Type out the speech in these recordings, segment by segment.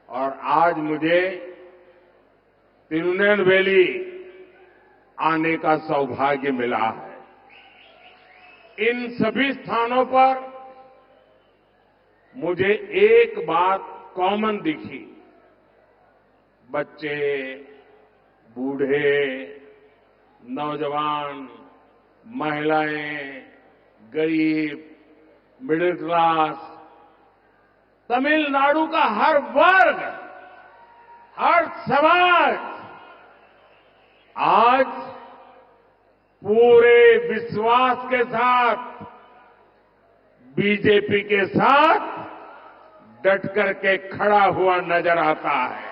और आज मुझे तिरुनेलवेली आने का सौभाग्य मिला है। इन सभी स्थानों पर मुझे एक बात कॉमन दिखी। बच्चे, बूढ़े, नौजवान, महिलाएं, गरीब, मिडिल क्लास, तमिलनाडु का हर वर्ग, हर समाज आज पूरे विश्वास के साथ बीजेपी के साथ डट करके खड़ा हुआ नजर आता है।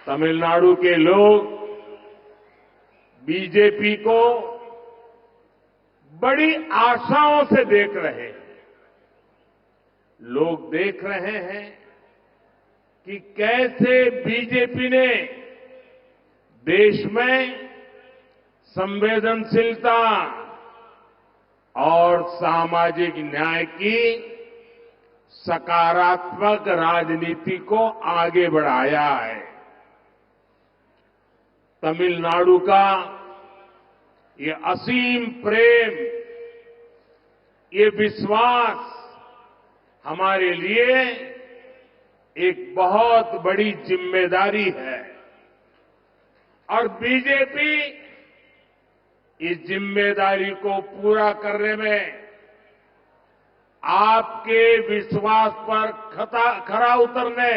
तमिलनाडु के लोग बीजेपी को बड़ी आशाओं से देख रहे हैं। लोग देख रहे हैं कि कैसे बीजेपी ने देश में संवेदनशीलता और सामाजिक न्याय की सकारात्मक राजनीति को आगे बढ़ाया है। तमिलनाडु का ये असीम प्रेम, ये विश्वास हमारे लिए एक बहुत बड़ी जिम्मेदारी है और बीजेपी इस जिम्मेदारी को पूरा करने में आपके विश्वास पर खरा उतरने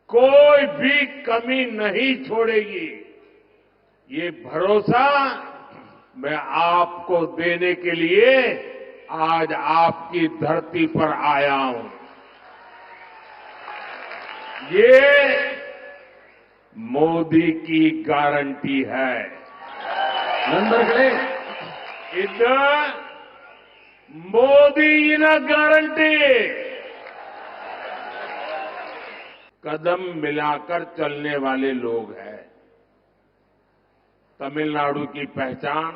कोई भी कमी नहीं छोड़ेगी। ये भरोसा मैं आपको देने के लिए आज आपकी धरती पर आया हूं। ये मोदी की गारंटी है। इधर मोदी न गारंटी। कदम मिलाकर चलने वाले लोग हैं। तमिलनाडु की पहचान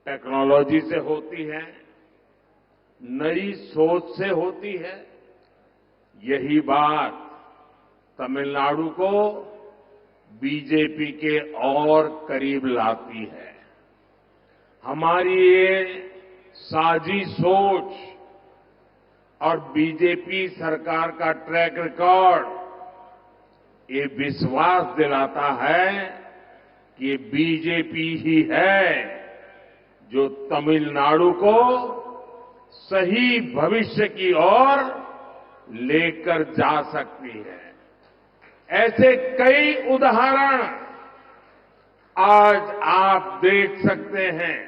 टेक्नोलॉजी से होती है, नई सोच से होती है। यही बात तमिलनाडु को बीजेपी के और करीब लाती है। हमारी ये साझी सोच और बीजेपी सरकार का ट्रैक रिकॉर्ड ये विश्वास दिलाता है कि बीजेपी ही है जो तमिलनाडु को सही भविष्य की ओर लेकर जा सकती है। ऐसे कई उदाहरण आज आप देख सकते हैं,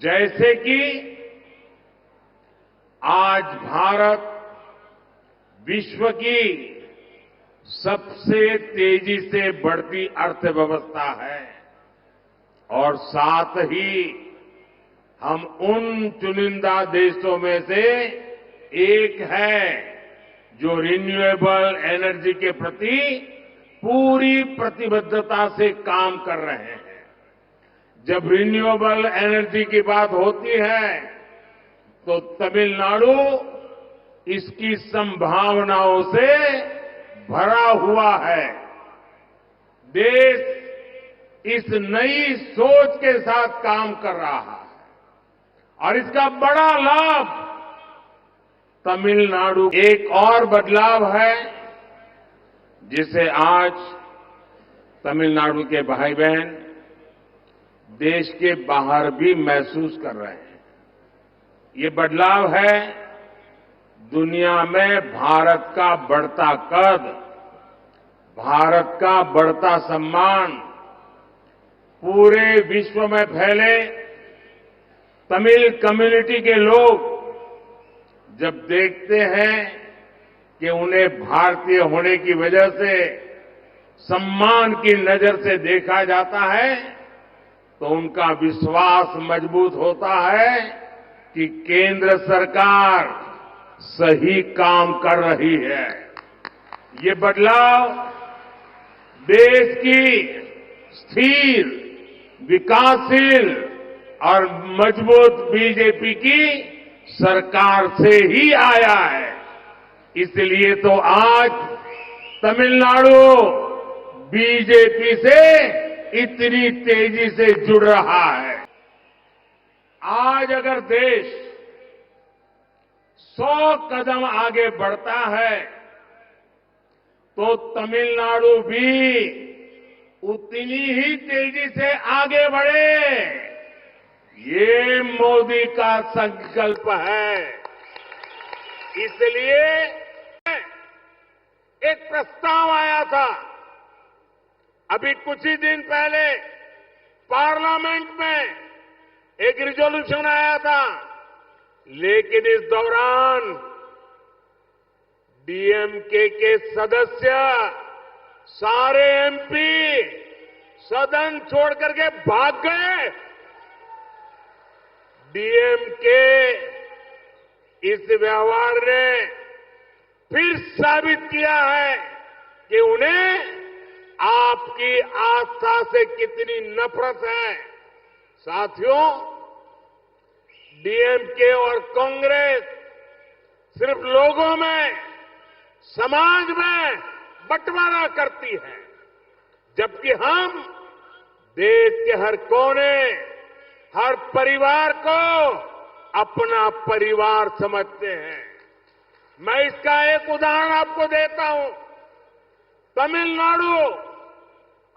जैसे कि आज भारत विश्व की सबसे तेजी से बढ़ती अर्थव्यवस्था है और साथ ही हम उन चुनिंदा देशों में से एक है जो रिन्यूएबल एनर्जी के प्रति पूरी प्रतिबद्धता से काम कर रहे हैं। जब रिन्यूएबल एनर्जी की बात होती है तो तमिलनाडु इसकी संभावनाओं से भरा हुआ है। देश इस नई सोच के साथ काम कर रहा है और इसका बड़ा लाभ तमिलनाडु। एक और बदलाव है जिसे आज तमिलनाडु के भाई बहन देश के बाहर भी महसूस कर रहे हैं। ये बदलाव है दुनिया में भारत का बढ़ता कद, भारत का बढ़ता सम्मान। पूरे विश्व में फैले तमिल कम्युनिटी के लोग जब देखते हैं कि उन्हें भारतीय होने की वजह से सम्मान की नजर से देखा जाता है तो उनका विश्वास मजबूत होता है कि केंद्र सरकार सही काम कर रही है। ये बदलाव देश की स्थिर, विकासशील और मजबूत बीजेपी की सरकार से ही आया है। इसलिए तो आज तमिलनाडु बीजेपी से इतनी तेजी से जुड़ रहा है। आज अगर देश 100 कदम आगे बढ़ता है तो तमिलनाडु भी उतनी ही तेजी से आगे बढ़े। ये मोदी का संकल्प है। इसलिए एक प्रस्ताव आया था अभी कुछ ही दिन पहले पार्लियामेंट में, एक रिजोल्यूशन आया था, लेकिन इस दौरान डीएमके के सदस्य सारे एमपी सदन छोड़ करके भाग गए। डीएमके इस व्यवहार ने फिर साबित किया है कि उन्हें आपकी आस्था से कितनी नफरत है। साथियों, डीएमके और कांग्रेस सिर्फ लोगों में, समाज में बंटवारा करती है, जबकि हम देश के हर कोने, हर परिवार को अपना परिवार समझते हैं। मैं इसका एक उदाहरण आपको देता हूं। तमिलनाडु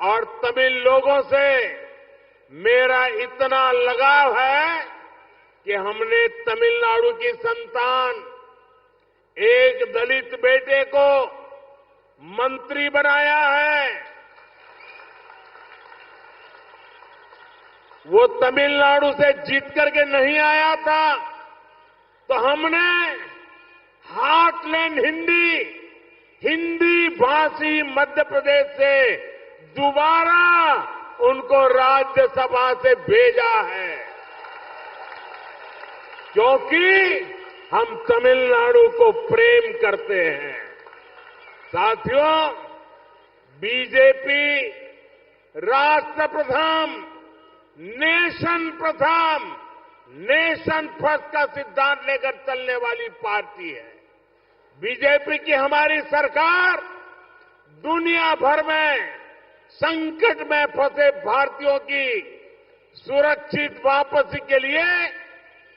और तमिल लोगों से मेरा इतना लगाव है कि हमने तमिलनाडु की संतान एक दलित बेटे को मंत्री बनाया है। वो तमिलनाडु से जीत करके नहीं आया था, तो हमने हार्टलैंड हिंदी भाषी मध्य प्रदेश से दोबारा उनको राज्यसभा से भेजा है, क्योंकि हम तमिलनाडु को प्रेम करते हैं। साथियों, बीजेपी राष्ट्र प्रथम, नेशन प्रथम, नेशन फर्स्ट का सिद्धांत लेकर चलने वाली पार्टी है। बीजेपी की हमारी सरकार दुनिया भर में संकट में फंसे भारतीयों की सुरक्षित वापसी के लिए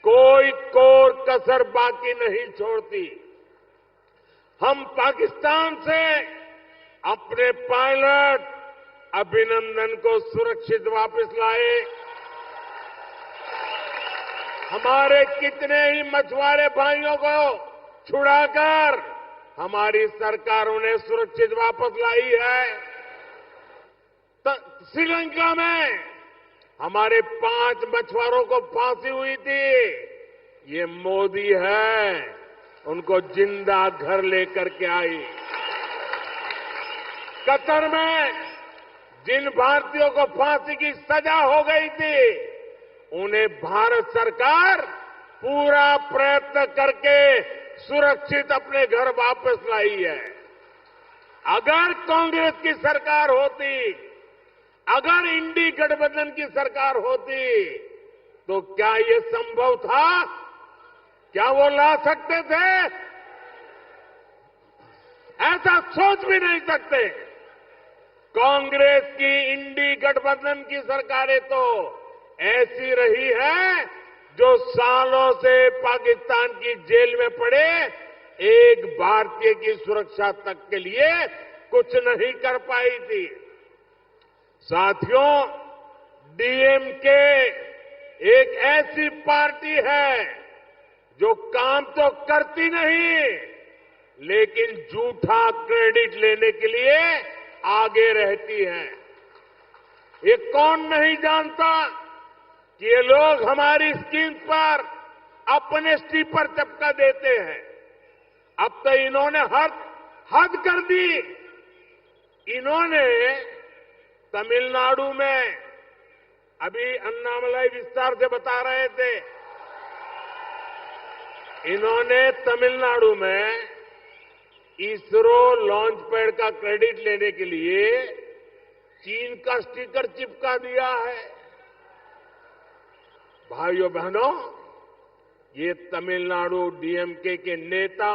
कोई कोर कसर बाकी नहीं छोड़ती। हम पाकिस्तान से अपने पायलट अभिनंदन को सुरक्षित वापस लाए। हमारे कितने ही मछुआरे भाइयों को छुड़ाकर हमारी सरकारों ने सुरक्षित वापस लाई है। श्रीलंका में हमारे 5 मछुआरों को फांसी हुई थी। ये मोदी है, उनको जिंदा घर लेकर के आई। कतर में जिन भारतीयों को फांसी की सजा हो गई थी, उन्हें भारत सरकार पूरा प्रयत्न करके सुरक्षित अपने घर वापस लाई है। अगर कांग्रेस की सरकार होती, अगर इंडी गठबंधन की सरकार होती, तो क्या ये संभव था? क्या वो ला सकते थे? ऐसा सोच भी नहीं सकते। कांग्रेस की इंडी गठबंधन की सरकारें तो ऐसी रही है जो सालों से पाकिस्तान की जेल में पड़े एक भारतीय की सुरक्षा तक के लिए कुछ नहीं कर पाई थी। साथियों, डीएमके एक ऐसी पार्टी है जो काम तो करती नहीं, लेकिन झूठा क्रेडिट लेने के लिए आगे रहती है। ये कौन नहीं जानता कि ये लोग हमारी स्कीम पर अपने स्टीपर चपका देते हैं। अब तो इन्होंने हद कर दी। इन्होंने तमिलनाडु में, अभी अन्नामलाई विस्तार से बता रहे थे, इन्होंने तमिलनाडु में इसरो लॉन्च पैड का क्रेडिट लेने के लिए चीन का स्टिकर चिपका दिया है। भाइयों बहनों, ये तमिलनाडु डीएमके के नेता,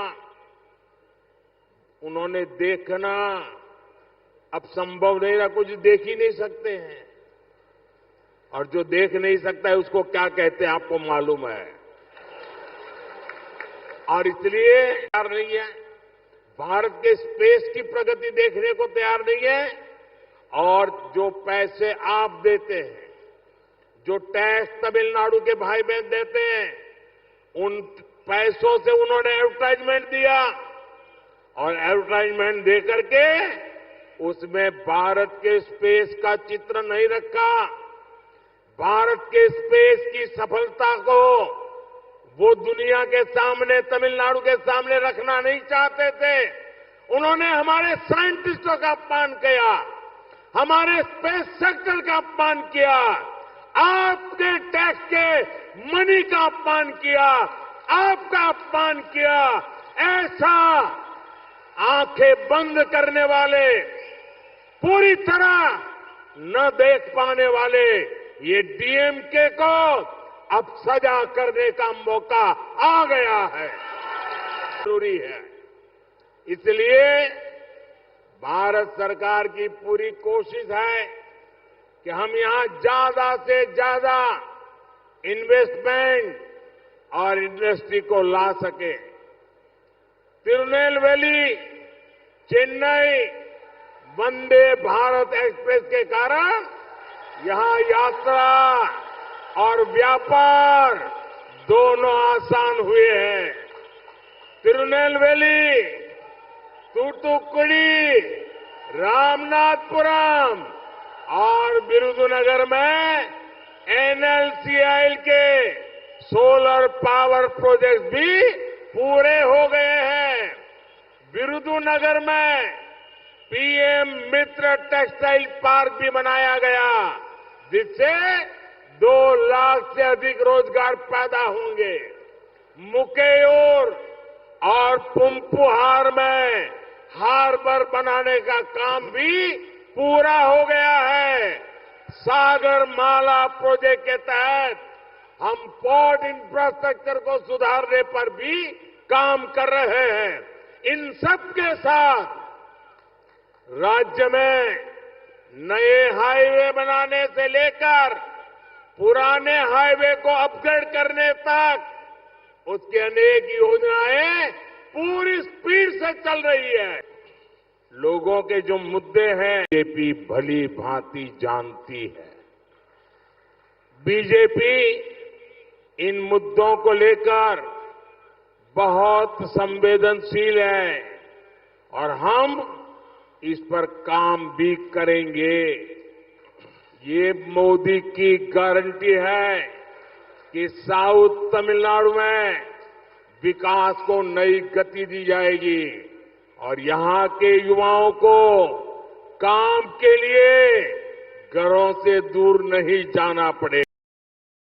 उन्होंने देखना अब संभव नहीं रहा, कुछ देख ही नहीं सकते हैं। और जो देख नहीं सकता है उसको क्या कहते हैं आपको मालूम है। और इसलिए तैयार नहीं है, भारत के स्पेस की प्रगति देखने को तैयार नहीं है। और जो पैसे आप देते हैं, जो टैक्स तमिलनाडु के भाई बहन देते हैं, उन पैसों से उन्होंने एडवर्टाइजमेंट दिया और एडवर्टाइजमेंट देकर के उसमें भारत के स्पेस का चित्र नहीं रखा। भारत के स्पेस की सफलता को वो दुनिया के सामने, तमिलनाडु के सामने रखना नहीं चाहते थे। उन्होंने हमारे साइंटिस्टों का अपमान किया, हमारे स्पेस सेक्टर का अपमान किया, आपके टैक्स के मनी का अपमान किया, आपका अपमान किया। ऐसा आंखें बंद करने वाले, पूरी तरह न देख पाने वाले ये डीएमके को अब सजा करने का मौका आ गया है, जरूरी है। इसलिए भारत सरकार की पूरी कोशिश है कि हम यहां ज्यादा से ज्यादा इन्वेस्टमेंट और इंडस्ट्री को ला सके। तिरुनेलवेली चेन्नई वंदे भारत एक्सप्रेस के कारण यहां यात्रा और व्यापार दोनों आसान हुए हैं। तिरुनेलवेली, तूतुकुड़ी, रामनाथपुरम और विरुधुनगर में एनएलसीआई के सोलर पावर प्रोजेक्ट भी पूरे हो गए हैं। विरुधुनगर में पीएम मित्र टेक्सटाइल पार्क भी बनाया गया, जिससे 2 लाख से अधिक रोजगार पैदा होंगे। मुकेयूर और पुम्पुहार में हार्बर बनाने का काम भी पूरा हो गया है। सागर माला प्रोजेक्ट के तहत हम पोर्ट इंफ्रास्ट्रक्चर को सुधारने पर भी काम कर रहे हैं। इन सब के साथ राज्य में नए हाईवे बनाने से लेकर पुराने हाईवे को अपग्रेड करने तक उसकी अनेक योजनाएं पूरी स्पीड से चल रही है। लोगों के जो मुद्दे हैं बीजेपी भली भांति जानती है। बीजेपी इन मुद्दों को लेकर बहुत संवेदनशील है और हम इस पर काम भी करेंगे। ये मोदी की गारंटी है कि साउथ तमिलनाडु में विकास को नई गति दी जाएगी और यहां के युवाओं को काम के लिए घरों से दूर नहीं जाना पड़ेगा।